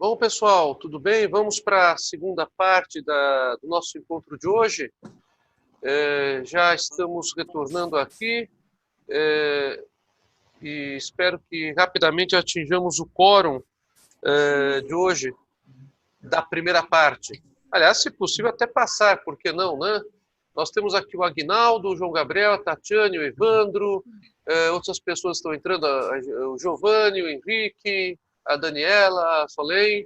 Bom, pessoal, tudo bem? Vamos para a segunda parte do nosso encontro de hoje. Já estamos retornando aqui e espero que rapidamente atinjamos o quórum de hoje, da primeira parte. Aliás, se possível, até passar, por que não, né? Nós temos aqui o Aguinaldo, o João Gabriel, a Tatiane, o Evandro, outras pessoas estão entrando, o Giovanni, o Henrique, a Daniela, a Solen.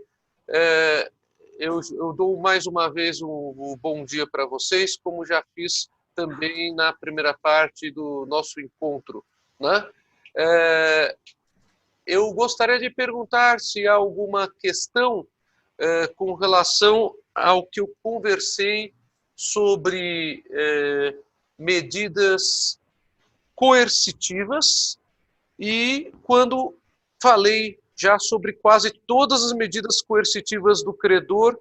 Eu dou mais uma vez um bom dia para vocês, como já fiz também na primeira parte do nosso encontro, né? Eu gostaria de perguntar se há alguma questão com relação ao que eu conversei sobre medidas coercitivas e quando falei já sobre quase todas as medidas coercitivas do credor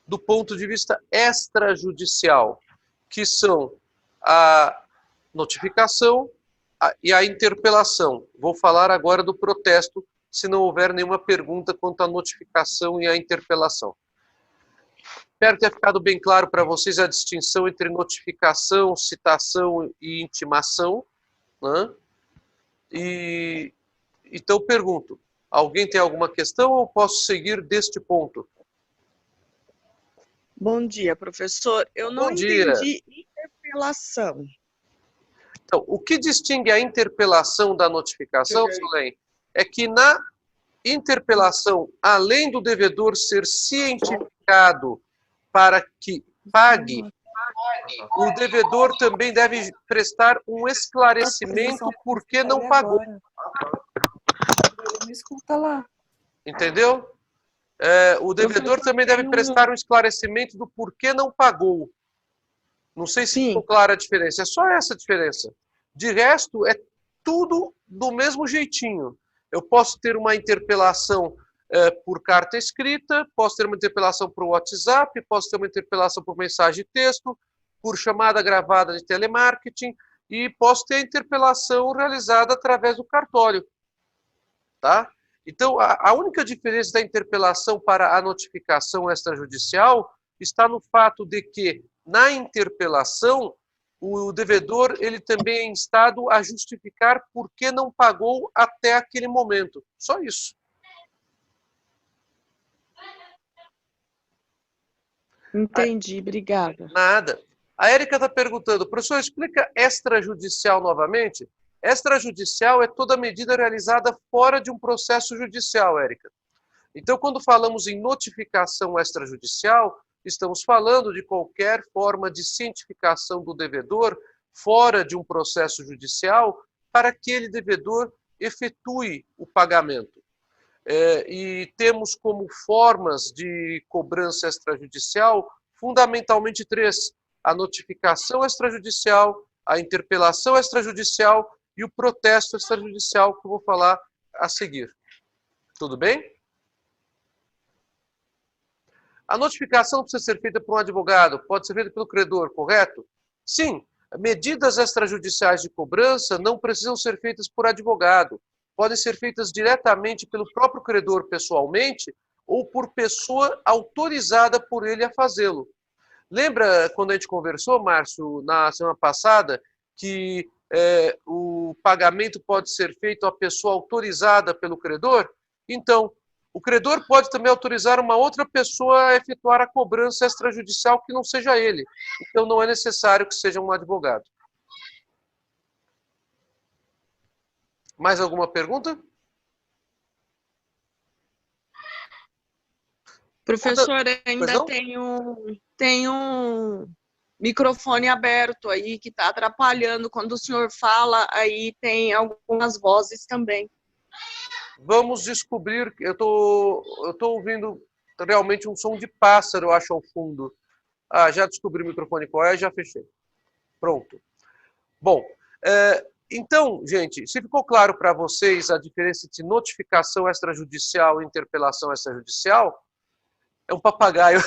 do ponto de vista extrajudicial, que são a notificação e a interpelação. Vou falar agora do protesto, se não houver nenhuma pergunta quanto à notificação e à interpelação. Espero ter ficado bem claro para vocês a distinção entre notificação, citação e intimação, né? Então pergunto, alguém tem alguma questão ou posso seguir deste ponto? Bom dia, professor. Eu não entendi interpelação. Então, o que distingue a interpelação da notificação, Solen, é que na interpelação, além do devedor ser cientificado para que pague, o devedor também deve prestar um esclarecimento por que não pagou. Me escuta lá. Entendeu? O devedor também deve prestar um esclarecimento do porquê não pagou. Não sei se ficou clara a diferença. É só essa a diferença. De resto, é tudo do mesmo jeitinho. Eu posso ter uma interpelação por carta escrita, posso ter uma interpelação por WhatsApp, posso ter uma interpelação por mensagem de texto, por chamada gravada de telemarketing e posso ter a interpelação realizada através do cartório. Tá? Então, a única diferença da interpelação para a notificação extrajudicial está no fato de que, na interpelação, o devedor ele também é instado a justificar por que não pagou até aquele momento. Só isso. Entendi, obrigada. Nada. A Érica está perguntando, professor, explica extrajudicial novamente? Extrajudicial é toda medida realizada fora de um processo judicial, Érica. Então, quando falamos em notificação extrajudicial, estamos falando de qualquer forma de cientificação do devedor fora de um processo judicial para que aquele devedor efetue o pagamento. E temos como formas de cobrança extrajudicial fundamentalmente três: a notificação extrajudicial, a interpelação extrajudicial e o protesto extrajudicial, que eu vou falar a seguir. Tudo bem? A notificação precisa ser feita por um advogado, pode ser feita pelo credor, correto? Sim, medidas extrajudiciais de cobrança não precisam ser feitas por advogado. Podem ser feitas diretamente pelo próprio credor pessoalmente ou por pessoa autorizada por ele a fazê-lo. Lembra quando a gente conversou, Márcio, na semana passada, que o pagamento pode ser feito a pessoa autorizada pelo credor? Então, o credor pode também autorizar uma outra pessoa a efetuar a cobrança extrajudicial que não seja ele. Então, não é necessário que seja um advogado. Mais alguma pergunta? Professor, ainda tem um microfone aberto aí que está atrapalhando. Quando o senhor fala, aí tem algumas vozes também. Vamos descobrir. Eu tô ouvindo realmente um som de pássaro, eu acho, ao fundo. Ah, já descobri o microfone qual é, já fechei. Pronto. Bom, então, gente, se ficou claro para vocês a diferença entre notificação extrajudicial e interpelação extrajudicial, é um papagaio.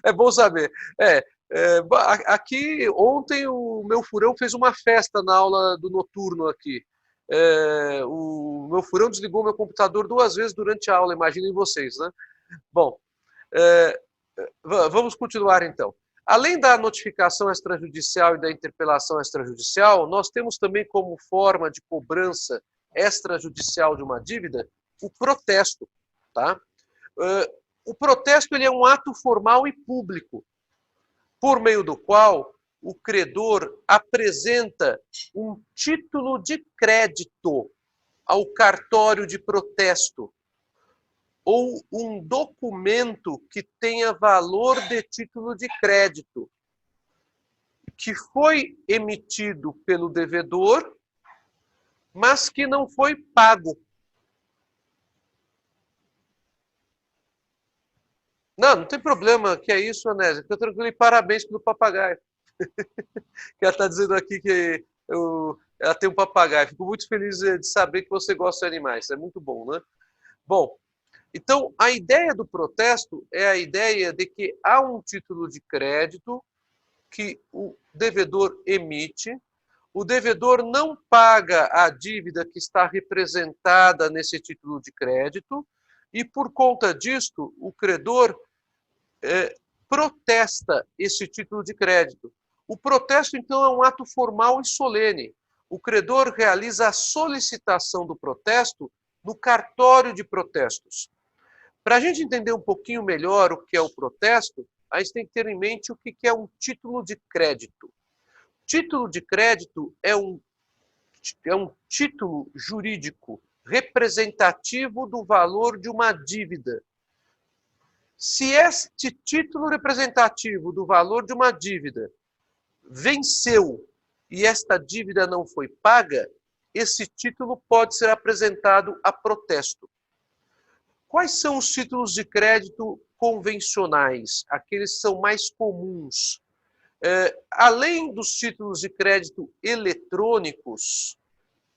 É bom saber. Aqui, ontem, o meu furão fez uma festa na aula do noturno aqui. O meu Furão desligou meu computador 2 vezes durante a aula, imaginem vocês, né? Bom, vamos continuar então. Além da notificação extrajudicial e da interpelação extrajudicial, nós temos também como forma de cobrança extrajudicial de uma dívida o protesto. Tá? O protesto ele é um ato formal e público, por meio do qual o credor apresenta um título de crédito ao cartório de protesto, ou um documento que tenha valor de título de crédito, que foi emitido pelo devedor, mas que não foi pago. Não tem problema, que é isso, Anésia. Fica tranquilo e parabéns pelo papagaio. Que ela está dizendo aqui que ela tem um papagaio. Fico muito feliz de saber que você gosta de animais. É muito bom, né? Bom, então, a ideia do protesto é a ideia de que há um título de crédito que o devedor emite, o devedor não paga a dívida que está representada nesse título de crédito e, por conta disto, o credor protesta esse título de crédito. O protesto, então, é um ato formal e solene. O credor realiza a solicitação do protesto no cartório de protestos. Para a gente entender um pouquinho melhor o que é o protesto, a gente tem que ter em mente o que é um título de crédito. Título de crédito é um título jurídico representativo do valor de uma dívida. Se este título representativo do valor de uma dívida venceu e esta dívida não foi paga, esse título pode ser apresentado a protesto. Quais são os títulos de crédito convencionais? Aqueles que são mais comuns. Além dos títulos de crédito eletrônicos,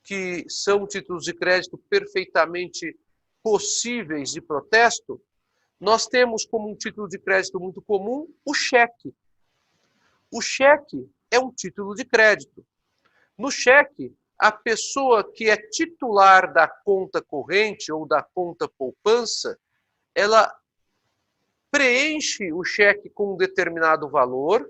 que são títulos de crédito perfeitamente possíveis de protesto, nós temos como um título de crédito muito comum o cheque. O cheque é um título de crédito. No cheque, a pessoa que é titular da conta corrente ou da conta poupança, ela preenche o cheque com um determinado valor,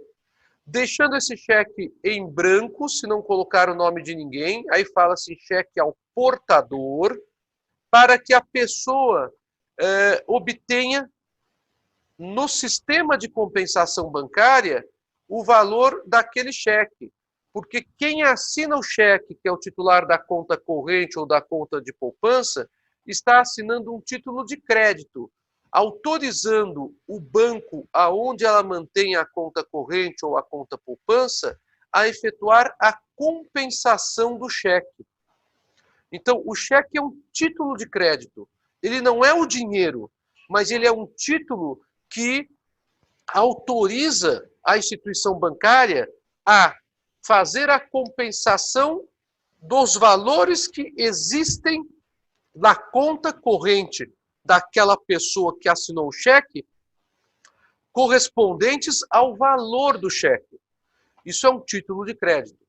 deixando esse cheque em branco, se não colocar o nome de ninguém, aí fala-se cheque ao portador, para que a pessoa obtenha no sistema de compensação bancária o valor daquele cheque. Porque quem assina o cheque, que é o titular da conta corrente ou da conta de poupança, está assinando um título de crédito, autorizando o banco aonde ela mantém a conta corrente ou a conta poupança a efetuar a compensação do cheque. Então, o cheque é um título de crédito. Ele não é o dinheiro, mas ele é um título que autoriza a instituição bancária a fazer a compensação dos valores que existem na conta corrente daquela pessoa que assinou o cheque, correspondentes ao valor do cheque. Isso é um título de crédito.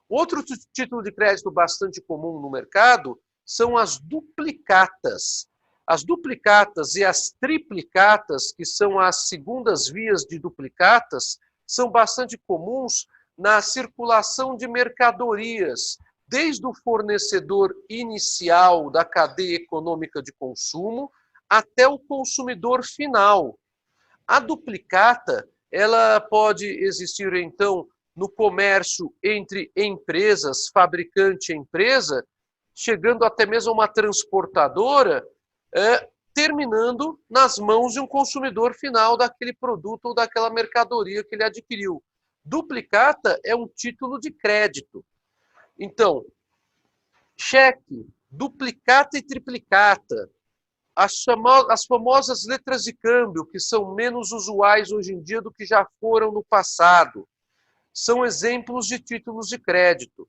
Outro título de crédito bastante comum no mercado são as duplicatas. As duplicatas e as triplicatas, que são as segundas vias de duplicatas, são bastante comuns na circulação de mercadorias, desde o fornecedor inicial da cadeia econômica de consumo até o consumidor final. A duplicata, ela pode existir, então, no comércio entre empresas, fabricante e empresa, chegando até mesmo a uma transportadora, terminando nas mãos de um consumidor final daquele produto ou daquela mercadoria que ele adquiriu. Duplicata é um título de crédito. Então, cheque, duplicata e triplicata, as famosas letras de câmbio, que são menos usuais hoje em dia do que já foram no passado, são exemplos de títulos de crédito.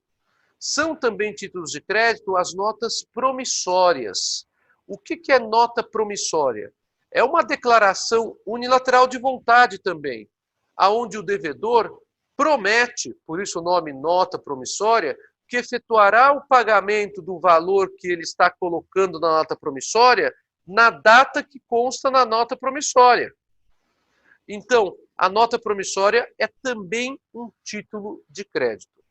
São também títulos de crédito as notas promissórias. O que é nota promissória? É uma declaração unilateral de vontade também, aonde o devedor promete, por isso o nome nota promissória, que efetuará o pagamento do valor que ele está colocando na nota promissória na data que consta na nota promissória. Então, a nota promissória é também um título de crédito.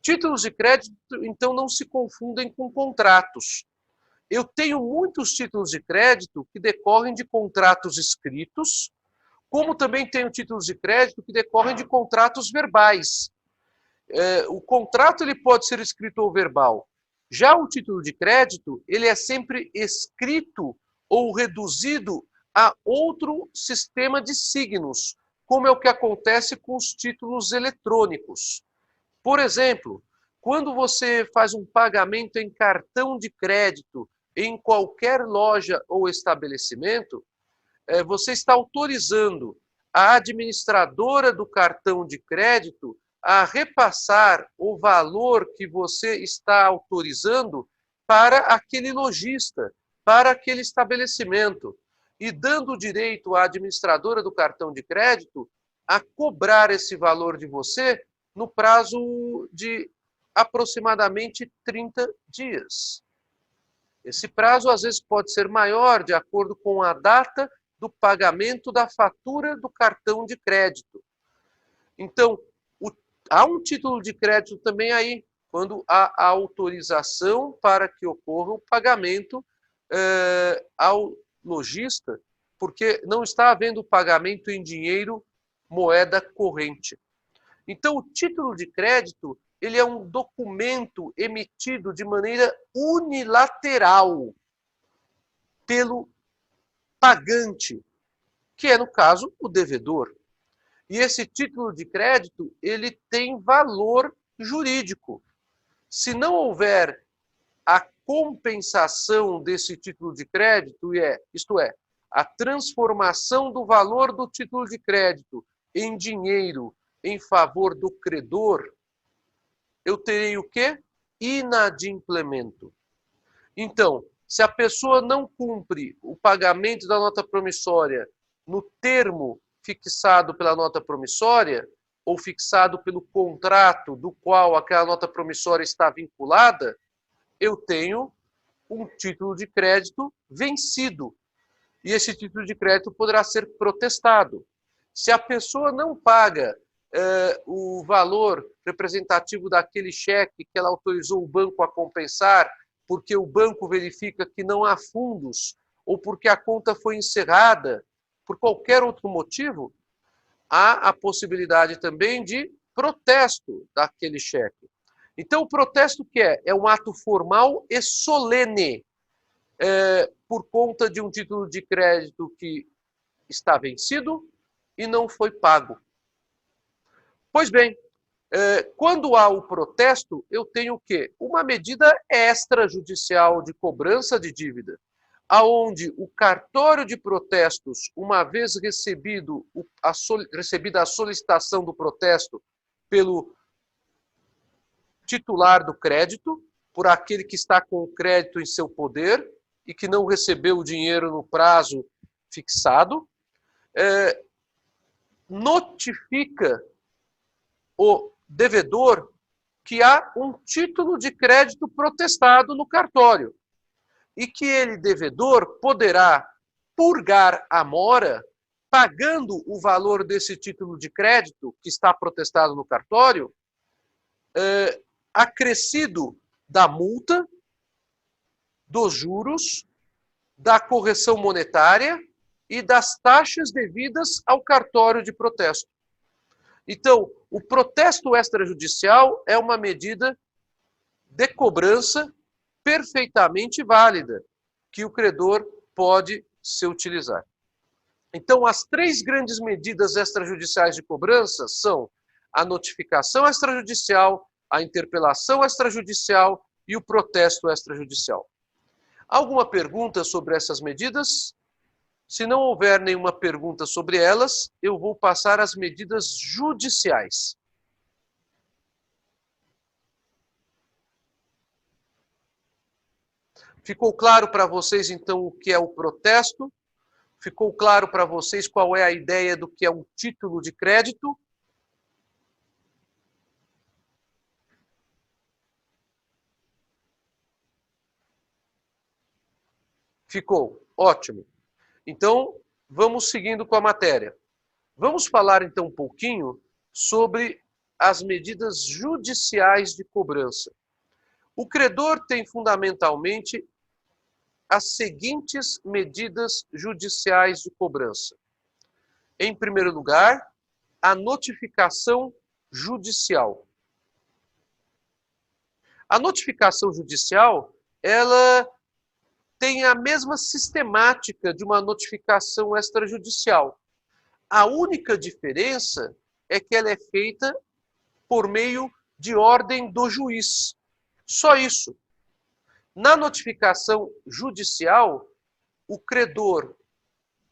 Títulos de crédito, então, não se confundem com contratos. Eu tenho muitos títulos de crédito que decorrem de contratos escritos, como também tenho títulos de crédito que decorrem de contratos verbais. O contrato ele pode ser escrito ou verbal. Já o título de crédito, ele é sempre escrito ou reduzido a outro sistema de signos, como é o que acontece com os títulos eletrônicos. Por exemplo, quando você faz um pagamento em cartão de crédito em qualquer loja ou estabelecimento, você está autorizando a administradora do cartão de crédito a repassar o valor que você está autorizando para aquele lojista, para aquele estabelecimento, e dando direito à administradora do cartão de crédito a cobrar esse valor de você no prazo de aproximadamente 30 dias. Esse prazo, às vezes, pode ser maior, de acordo com a data do pagamento da fatura do cartão de crédito. Então, há um título de crédito também aí, quando há a autorização para que ocorra o pagamento ao lojista, porque não está havendo pagamento em dinheiro, moeda corrente. Então, o título de crédito, ele é um documento emitido de maneira unilateral pelo pagante, que é, no caso, o devedor. E esse título de crédito, ele tem valor jurídico. Se não houver a compensação desse título de crédito, isto é, a transformação do valor do título de crédito em dinheiro em favor do credor, eu terei o quê? Inadimplemento. Então, se a pessoa não cumpre o pagamento da nota promissória no termo fixado pela nota promissória, ou fixado pelo contrato do qual aquela nota promissória está vinculada, eu tenho um título de crédito vencido. E esse título de crédito poderá ser protestado. Se a pessoa não paga o valor representativo daquele cheque que ela autorizou o banco a compensar, porque o banco verifica que não há fundos, ou porque a conta foi encerrada, por qualquer outro motivo, há a possibilidade também de protesto daquele cheque. Então, o protesto que é um ato formal e solene, por conta de um título de crédito que está vencido e não foi pago. Pois bem, quando há o protesto, eu tenho o quê? Uma medida extrajudicial de cobrança de dívida, aonde o cartório de protestos, uma vez recebida a solicitação do protesto pelo titular do crédito, por aquele que está com o crédito em seu poder e que não recebeu o dinheiro no prazo fixado, notifica o devedor que há um título de crédito protestado no cartório e que ele, devedor, poderá purgar a mora pagando o valor desse título de crédito que está protestado no cartório, acrescido da multa, dos juros, da correção monetária e das taxas devidas ao cartório de protesto. Então, o protesto extrajudicial é uma medida de cobrança perfeitamente válida, que o credor pode se utilizar. Então, as três grandes medidas extrajudiciais de cobrança são a notificação extrajudicial, a interpelação extrajudicial e o protesto extrajudicial. Alguma pergunta sobre essas medidas? Se não houver nenhuma pergunta sobre elas, eu vou passar às medidas judiciais. Ficou claro para vocês, então, o que é o protesto? Ficou claro para vocês qual é a ideia do que é um título de crédito? Ficou? Ótimo. Então, vamos seguindo com a matéria. Vamos falar então um pouquinho sobre as medidas judiciais de cobrança. O credor tem fundamentalmente as seguintes medidas judiciais de cobrança. Em primeiro lugar, a notificação judicial. A notificação judicial, ela tem a mesma sistemática de uma notificação extrajudicial. A única diferença é que ela é feita por meio de ordem do juiz. Só isso. Na notificação judicial, o credor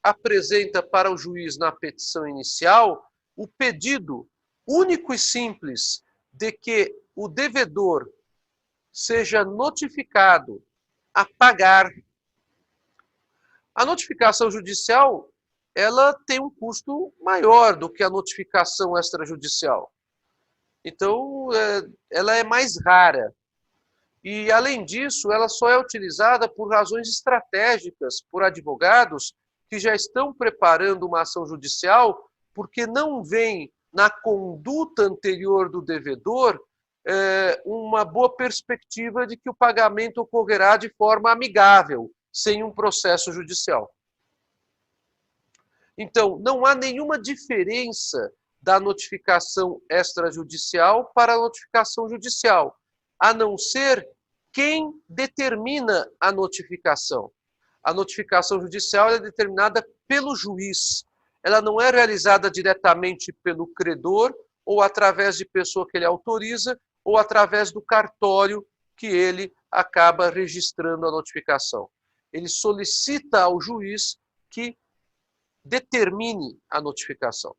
apresenta para o juiz na petição inicial o pedido único e simples de que o devedor seja notificado a pagar. A notificação judicial, ela tem um custo maior do que a notificação extrajudicial. Então, ela é mais rara. E, além disso, ela só é utilizada por razões estratégicas, por advogados que já estão preparando uma ação judicial, porque não vem na conduta anterior do devedor uma boa perspectiva de que o pagamento ocorrerá de forma amigável, sem um processo judicial. Então, não há nenhuma diferença da notificação extrajudicial para a notificação judicial, a não ser quem determina a notificação. A notificação judicial é determinada pelo juiz. Ela não é realizada diretamente pelo credor, ou através de pessoa que ele autoriza, ou através do cartório que ele acaba registrando a notificação. Ele solicita ao juiz que determine a notificação.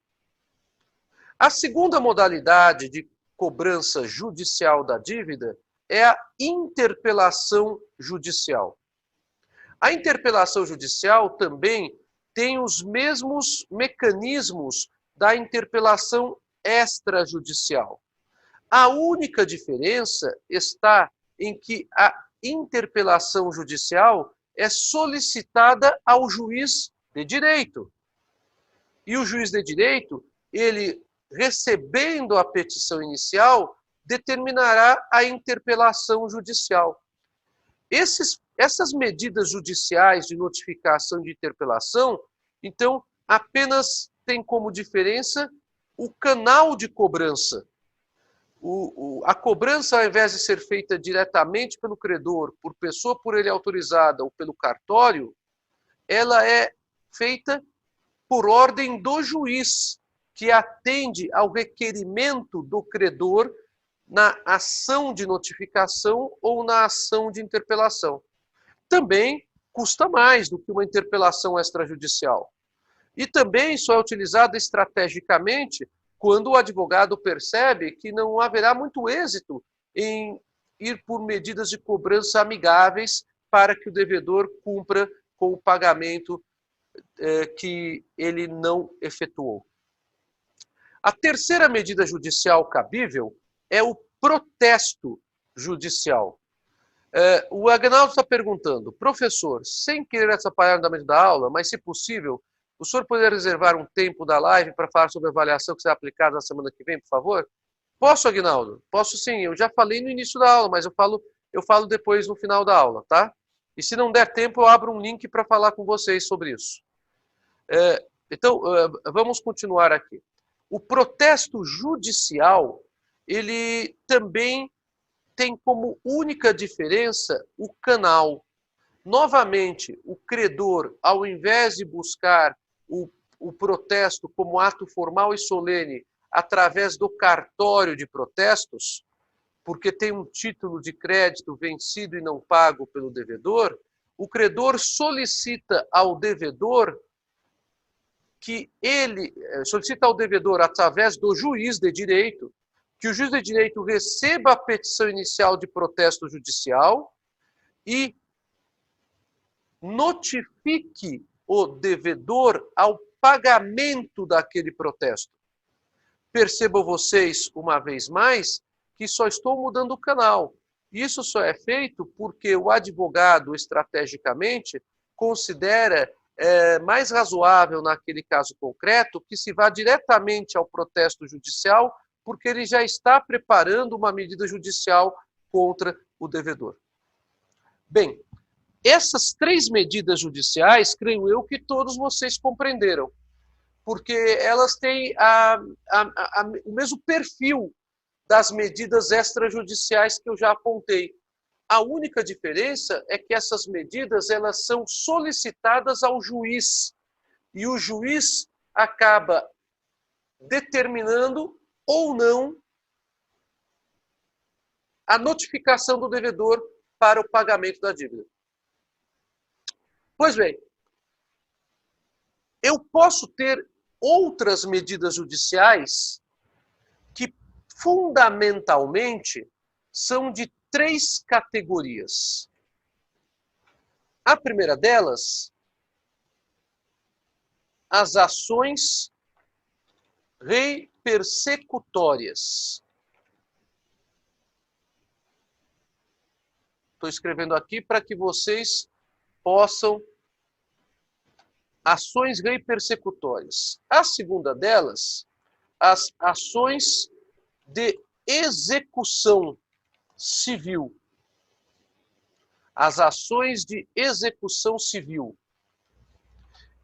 A segunda modalidade de cobrança judicial da dívida é a interpelação judicial. A interpelação judicial também tem os mesmos mecanismos da interpelação extrajudicial. A única diferença está em que a interpelação judicial é solicitada ao juiz de direito. E o juiz de direito, ele, recebendo a petição inicial, determinará a interpelação judicial. Essas medidas judiciais de notificação de interpelação, então, apenas tem como diferença o canal de cobrança. A cobrança, ao invés de ser feita diretamente pelo credor, por pessoa por ele autorizada ou pelo cartório, ela é feita por ordem do juiz, que atende ao requerimento do credor na ação de notificação ou na ação de interpelação. Também custa mais do que uma interpelação extrajudicial. E também só é utilizada estrategicamente quando o advogado percebe que não haverá muito êxito em ir por medidas de cobrança amigáveis para que o devedor cumpra com o pagamento que ele não efetuou. A terceira medida judicial cabível é o protesto judicial. O Agnaldo está perguntando, professor, sem querer atrapalhar o andamento da aula, mas se possível, o senhor poderia reservar um tempo da live para falar sobre a avaliação que será aplicada na semana que vem, por favor? Posso, Agnaldo? Posso sim, eu já falei no início da aula, mas eu falo depois no final da aula, tá? E se não der tempo, eu abro um link para falar com vocês sobre isso. Então, vamos continuar aqui. O protesto judicial, ele também tem como única diferença o canal. Novamente, o credor, ao invés de buscar o protesto como ato formal e solene através do cartório de protestos, porque tem um título de crédito vencido e não pago pelo devedor, o credor solicita ao devedor através do juiz de direito, que o juiz de direito receba a petição inicial de protesto judicial e notifique o devedor ao pagamento daquele protesto. Percebam vocês, uma vez mais, que só estou mudando o canal. Isso só é feito porque o advogado, estrategicamente, considera mais razoável, naquele caso concreto, que se vá diretamente ao protesto judicial, porque ele já está preparando uma medida judicial contra o devedor. Bem, essas 3 medidas judiciais, creio eu que todos vocês compreenderam, porque elas têm o mesmo perfil das medidas extrajudiciais que eu já apontei. A única diferença é que essas medidas elas são solicitadas ao juiz, e o juiz acaba determinando ou não a notificação do devedor para o pagamento da dívida. Pois bem, eu posso ter outras medidas judiciais que fundamentalmente são de 3 categorias. A primeira delas, as ações reipersecutórias. Estou escrevendo aqui para que vocês possam... Ações reipersecutórias. A segunda delas, as ações de execução civil. As ações de execução civil.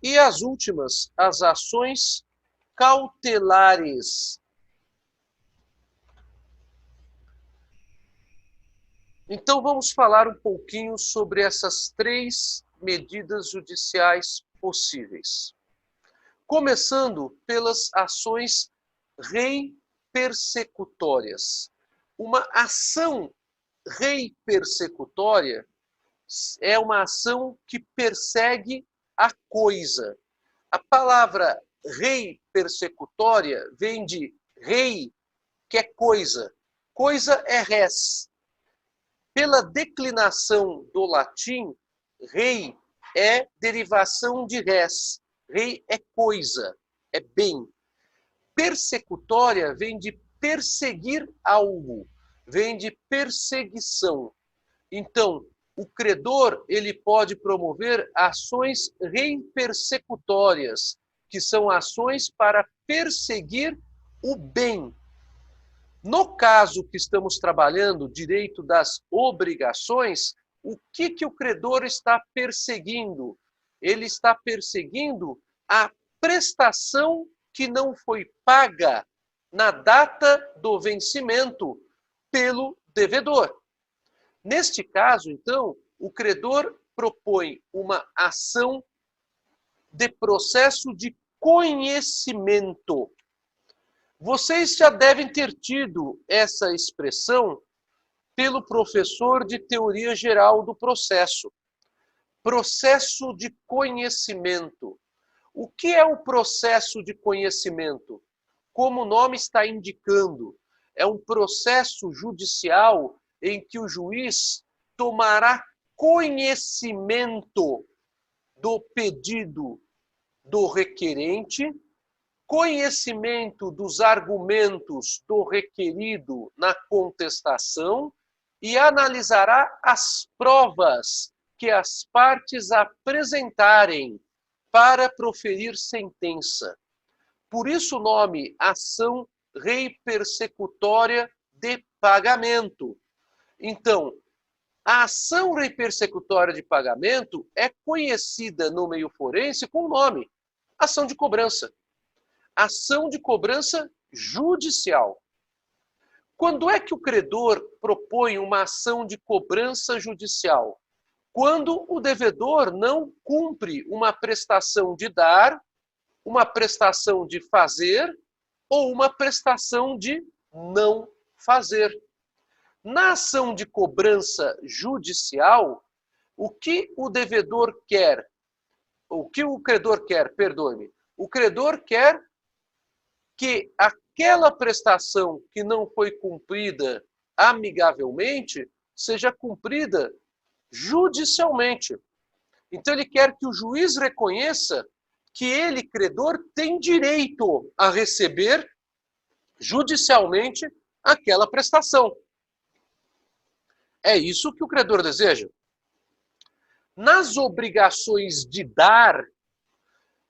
E as últimas, as ações cautelares. Então vamos falar um pouquinho sobre essas 3 medidas judiciais possíveis. Começando pelas ações reipersecutórias. Uma ação reipersecutória é uma ação que persegue a coisa. A palavra reipersecutória vem de rei, que é coisa. Coisa é res. Pela declinação do latim, rei é derivação de res. Rei é coisa, é bem. Persecutória vem de perseguir algo, vem de perseguição. Então, o credor ele pode promover ações reipersecutórias, que são ações para perseguir o bem. No caso que estamos trabalhando, direito das obrigações, o que o credor está perseguindo? Ele está perseguindo a prestação que não foi paga na data do vencimento pelo devedor. Neste caso, então, o credor propõe uma ação de processo de conhecimento. Vocês já devem ter tido essa expressão pelo professor de teoria geral do processo. Processo de conhecimento. O que é o processo de conhecimento? Como o nome está indicando, é um processo judicial em que o juiz tomará conhecimento do pedido do requerente, conhecimento dos argumentos do requerido na contestação e analisará as provas que as partes apresentarem para proferir sentença. Por isso o nome ação reipersecutória de pagamento. Então, a ação reipersecutória de pagamento é conhecida no meio forense com o nome ação de cobrança. Ação de cobrança judicial. Quando é que o credor propõe uma ação de cobrança judicial? Quando o devedor não cumpre uma prestação de dar, uma prestação de fazer ou uma prestação de não fazer. Na ação de cobrança judicial, o que o devedor quer? O que o credor quer, perdoe-me. O credor quer que aquela prestação que não foi cumprida amigavelmente seja cumprida judicialmente. Então ele quer que o juiz reconheça que ele, credor, tem direito a receber judicialmente aquela prestação. É isso que o credor deseja. Nas obrigações de dar,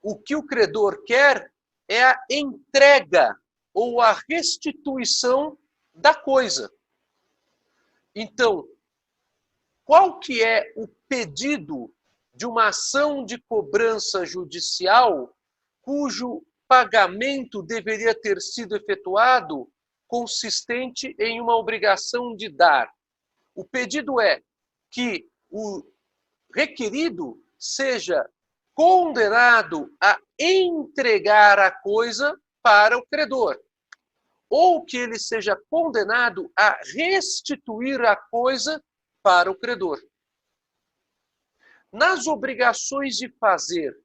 o que o credor quer é a entrega ou a restituição da coisa. Então, qual que é o pedido de uma ação de cobrança judicial cujo pagamento deveria ter sido efetuado consistente em uma obrigação de dar? O pedido é que o requerido seja condenado a entregar a coisa para o credor, ou que ele seja condenado a restituir a coisa para o credor. Nas obrigações de fazer,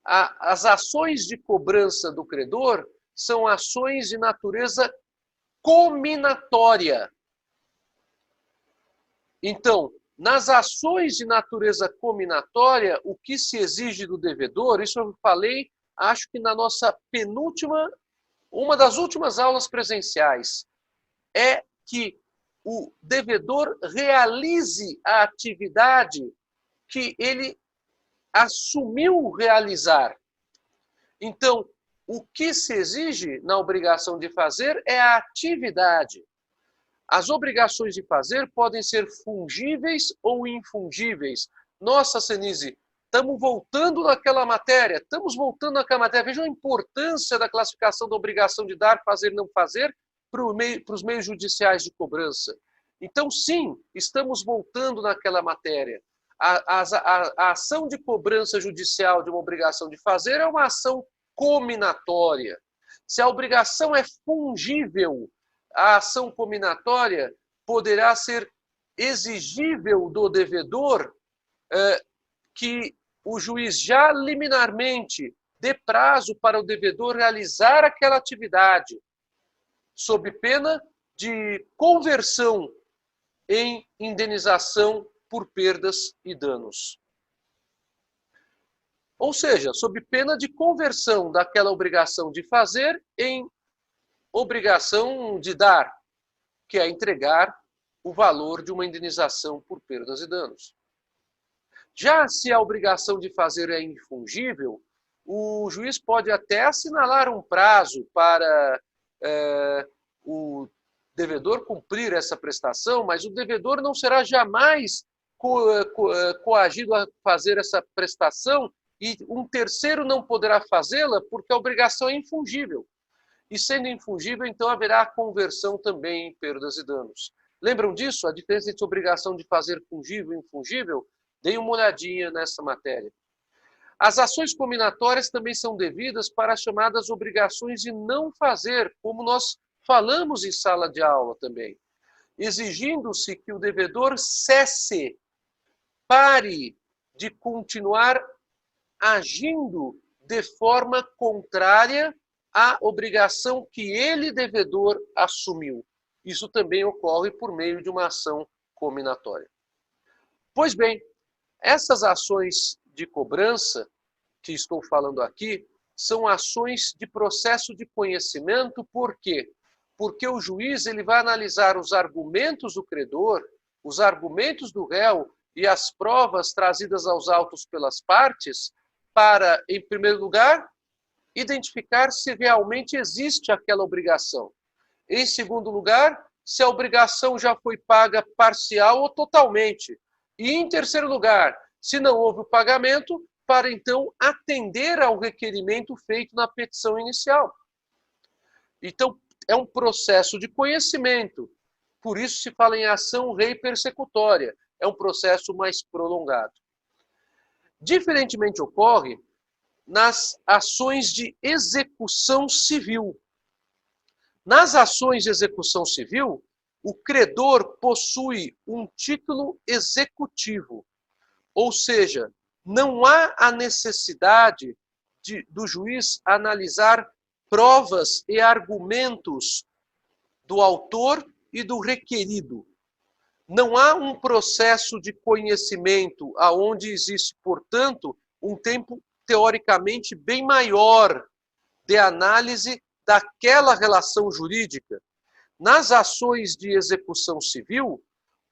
as ações de cobrança do credor são ações de natureza cominatória. Então, nas ações de natureza cominatória, o que se exige do devedor, isso eu falei, acho que na nossa penúltima, uma das últimas aulas presenciais, é que o devedor realize a atividade que ele assumiu realizar. Então, o que se exige na obrigação de fazer é a atividade. As obrigações de fazer podem ser fungíveis ou infungíveis. Nossa, Senise, estamos voltando naquela matéria. Vejam a importância da classificação da obrigação de dar, fazer e não fazer para os meios judiciais de cobrança. Então, sim, estamos voltando naquela matéria. A ação de cobrança judicial de uma obrigação de fazer é uma ação cominatória. Se a obrigação é fungível, a ação cominatória poderá ser exigível do devedor que o juiz já liminarmente dê prazo para o devedor realizar aquela atividade, sob pena de conversão em indenização por perdas e danos. Ou seja, sob pena de conversão daquela obrigação de fazer em obrigação de dar, que é entregar o valor de uma indenização por perdas e danos. Já se a obrigação de fazer é infungível, o juiz pode até assinalar um prazo para o devedor cumprir essa prestação, mas o devedor não será jamais coagido a fazer essa prestação e um terceiro não poderá fazê-la porque a obrigação é infungível. E sendo infungível, então haverá conversão também em perdas e danos. Lembram disso? A diferença entre obrigação de fazer fungível e infungível? Deem uma olhadinha nessa matéria. As ações cominatórias também são devidas para as chamadas obrigações de não fazer, como nós falamos em sala de aula também, exigindo-se que o devedor cesse, pare de continuar agindo de forma contrária à obrigação que ele, devedor, assumiu. Isso também ocorre por meio de uma ação cominatória. Pois bem, essas ações de cobrança que estou falando aqui são ações de processo de conhecimento. Por quê? Porque o juiz ele vai analisar os argumentos do credor, os argumentos do réu e as provas trazidas aos autos pelas partes para, em primeiro lugar, identificar se realmente existe aquela obrigação. Em segundo lugar, se a obrigação já foi paga parcial ou totalmente. E, em terceiro lugar, se não houve o pagamento, para então atender ao requerimento feito na petição inicial. Então, é um processo de conhecimento. Por isso se fala em ação rei persecutória. É um processo mais prolongado. Diferentemente ocorre nas ações de execução civil. Nas ações de execução civil, o credor possui um título executivo, ou seja, não há a necessidade do juiz analisar provas e argumentos do autor e do requerido. Não há um processo de conhecimento aonde existe, portanto, um tempo teoricamente bem maior de análise daquela relação jurídica. Nas ações de execução civil,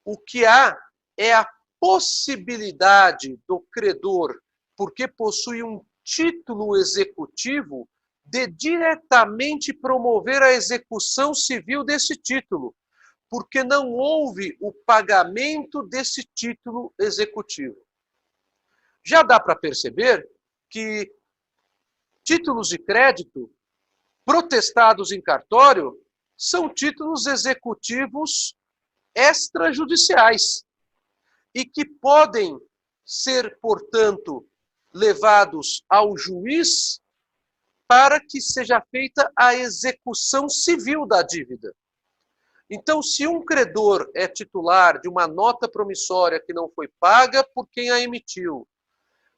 o que há é a possibilidade do credor, porque possui um título executivo, de diretamente promover a execução civil desse título, porque não houve o pagamento desse título executivo. Já dá para perceber que títulos de crédito protestados em cartório são títulos executivos extrajudiciais e que podem ser, portanto, levados ao juiz para que seja feita a execução civil da dívida. Então, se um credor é titular de uma nota promissória que não foi paga por quem a emitiu,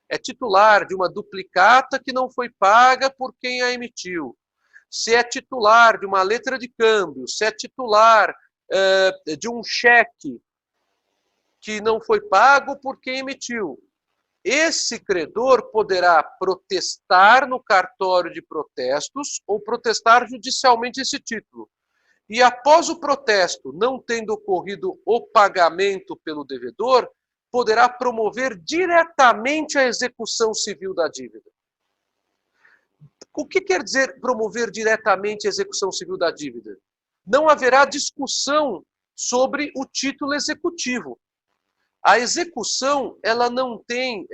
é titular de uma duplicata que não foi paga por quem a emitiu, se é titular de uma letra de câmbio, se é titular de um cheque que não foi pago por quem emitiu, esse credor poderá protestar no cartório de protestos ou protestar judicialmente esse título. E após o protesto, não tendo ocorrido o pagamento pelo devedor, poderá promover diretamente a execução civil da dívida. O que quer dizer promover diretamente a execução civil da dívida? Não haverá discussão sobre o título executivo. A execução, ela não tem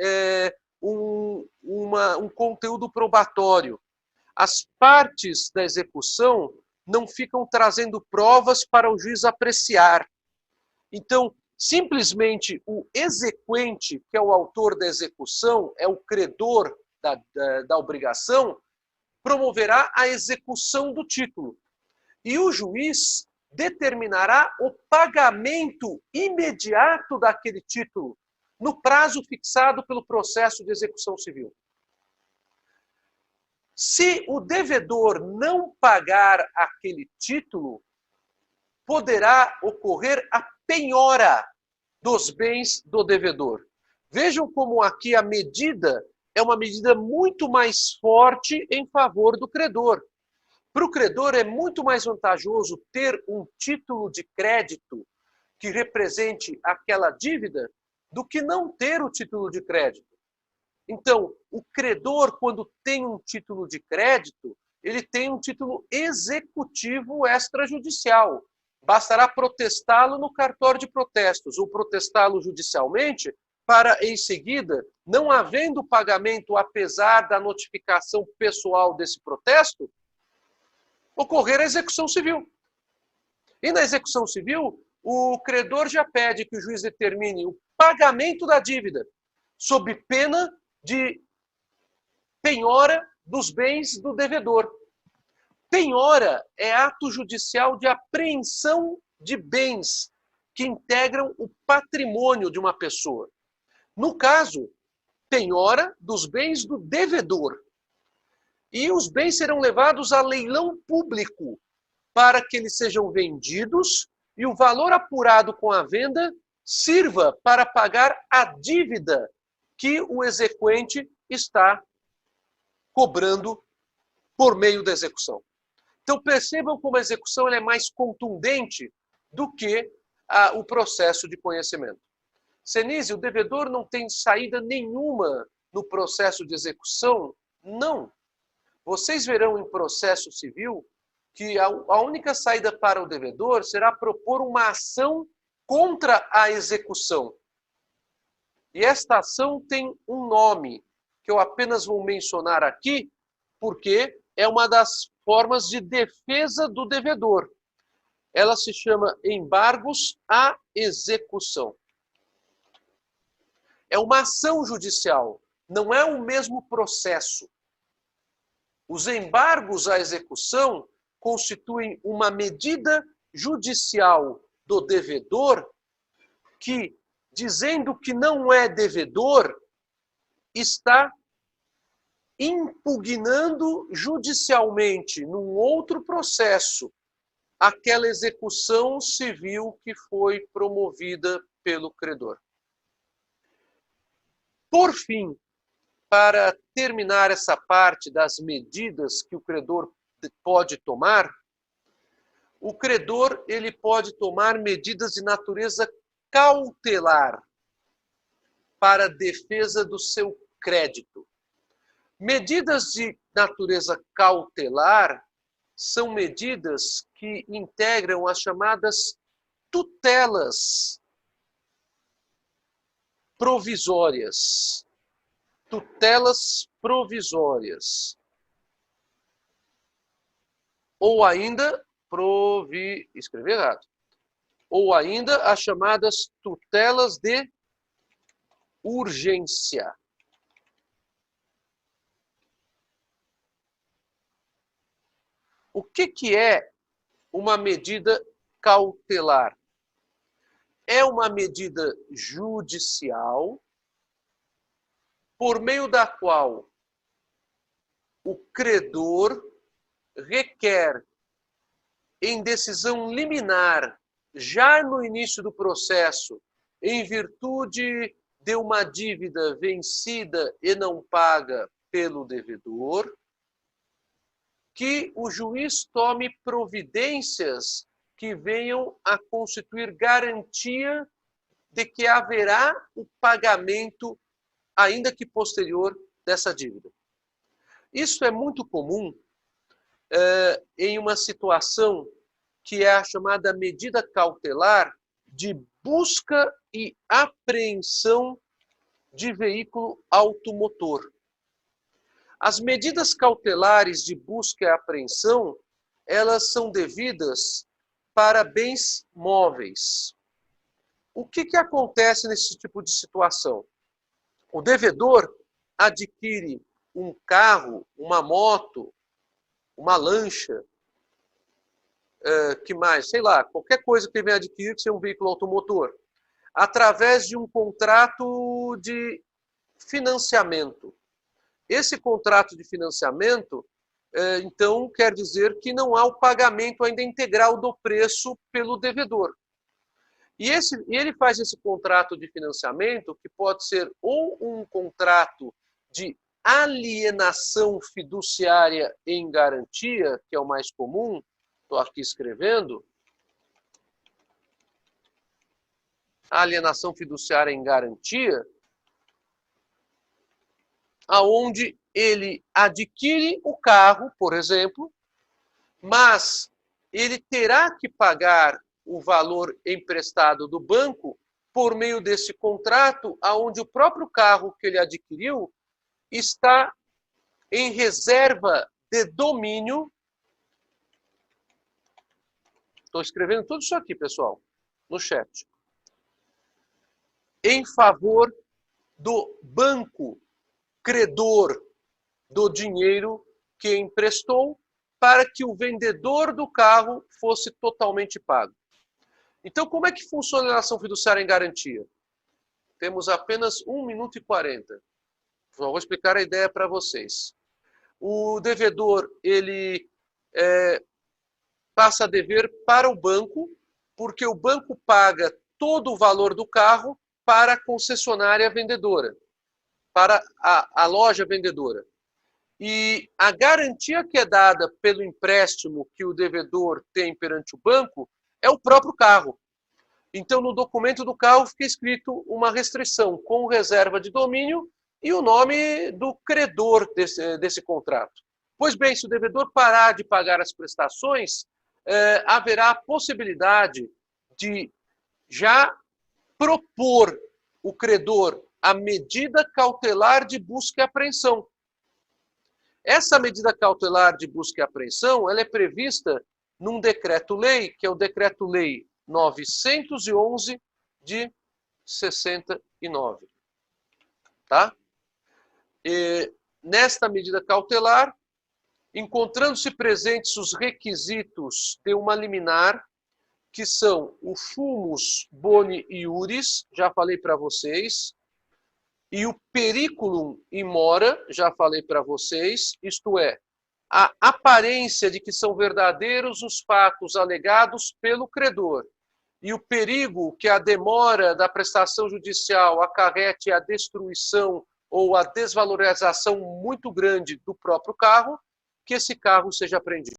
um conteúdo probatório. As partes da execução não ficam trazendo provas para o juiz apreciar. Então, simplesmente o exequente, que é o autor da execução, é o credor da obrigação, promoverá a execução do título. E o juiz determinará o pagamento imediato daquele título, no prazo fixado pelo processo de execução civil. Se o devedor não pagar aquele título, poderá ocorrer a penhora dos bens do devedor. Vejam como aqui a medida é uma medida muito mais forte em favor do credor. Para o credor é muito mais vantajoso ter um título de crédito que represente aquela dívida do que não ter o título de crédito. Então, o credor, quando tem um título de crédito, ele tem um título executivo extrajudicial. Bastará protestá-lo no cartório de protestos ou protestá-lo judicialmente para, em seguida, não havendo pagamento apesar da notificação pessoal desse protesto, ocorrer a execução civil. E na execução civil, o credor já pede que o juiz determine o pagamento da dívida, sob pena de penhora dos bens do devedor. Penhora é ato judicial de apreensão de bens que integram o patrimônio de uma pessoa. No caso, penhora dos bens do devedor. E os bens serão levados a leilão público para que eles sejam vendidos e o valor apurado com a venda sirva para pagar a dívida que o exequente está cobrando por meio da execução. Então percebam como a execução é mais contundente do que o processo de conhecimento. Senise, o devedor não tem saída nenhuma no processo de execução? Não. Vocês verão em processo civil que a única saída para o devedor será propor uma ação contra a execução. E esta ação tem um nome, que eu apenas vou mencionar aqui, porque é uma das formas de defesa do devedor. Ela se chama embargos à execução. É uma ação judicial, não é o mesmo processo. Os embargos à execução constituem uma medida judicial do devedor que, dizendo que não é devedor, está impugnando judicialmente, num outro processo, aquela execução civil que foi promovida pelo credor. Por fim, para terminar essa parte das medidas que o credor pode tomar, o credor ele pode tomar medidas de natureza cautelar. para a defesa do seu crédito. Medidas de natureza cautelar são medidas que integram as chamadas tutelas provisórias. Tutelas provisórias. Ou ainda, escrevi errado. Ou ainda as chamadas tutelas de urgência. O que é uma medida cautelar? É uma medida judicial por meio da qual o credor requer, em decisão liminar, já no início do processo, em virtude de uma dívida vencida e não paga pelo devedor, que o juiz tome providências que venham a constituir garantia de que haverá o pagamento, ainda que posterior, dessa dívida. Isso é muito comum em uma situação que é a chamada medida cautelar de busca e apreensão de veículo automotor. As medidas cautelares de busca e apreensão, elas são devidas para bens móveis. O que acontece nesse tipo de situação? O devedor adquire um carro, uma moto, uma lancha, que mais? Sei lá, qualquer coisa que ele venha adquirir que seja um veículo automotor, através de um contrato de financiamento. Esse contrato de financiamento, então, quer dizer que não há o pagamento ainda integral do preço pelo devedor. E ele faz esse contrato de financiamento, que pode ser ou um contrato de alienação fiduciária em garantia, que é o mais comum, estou aqui escrevendo, alienação fiduciária em garantia, aonde ele adquire o carro, por exemplo, mas ele terá que pagar o valor emprestado do banco por meio desse contrato, aonde o próprio carro que ele adquiriu está em reserva de domínio. Estou escrevendo tudo isso aqui, pessoal, no chat. Em favor do banco credor do dinheiro que emprestou para que o vendedor do carro fosse totalmente pago. Então, como é que funciona a ação fiduciária em garantia? Temos apenas 1 minuto e 40. Vou explicar a ideia para vocês. O devedor, ele passa a dever para o banco, porque o banco paga todo o valor do carro para a concessionária vendedora, para a loja vendedora. E a garantia que é dada pelo empréstimo que o devedor tem perante o banco é o próprio carro. Então, no documento do carro fica escrito uma restrição com reserva de domínio e o nome do credor desse contrato. Pois bem, se o devedor parar de pagar as prestações, haverá a possibilidade de já propor o credor a medida cautelar de busca e apreensão. Essa medida cautelar de busca e apreensão, ela é prevista num decreto-lei, que é o Decreto-Lei 911 de 69. Tá? E nesta medida cautelar, encontrando-se presentes os requisitos de uma liminar, que são o fumus boni iuris, já falei para vocês, e o periculum in mora, já falei para vocês, isto é, a aparência de que são verdadeiros os fatos alegados pelo credor, e o perigo que a demora da prestação judicial acarrete a destruição ou a desvalorização muito grande do próprio carro, que esse carro seja apreendido.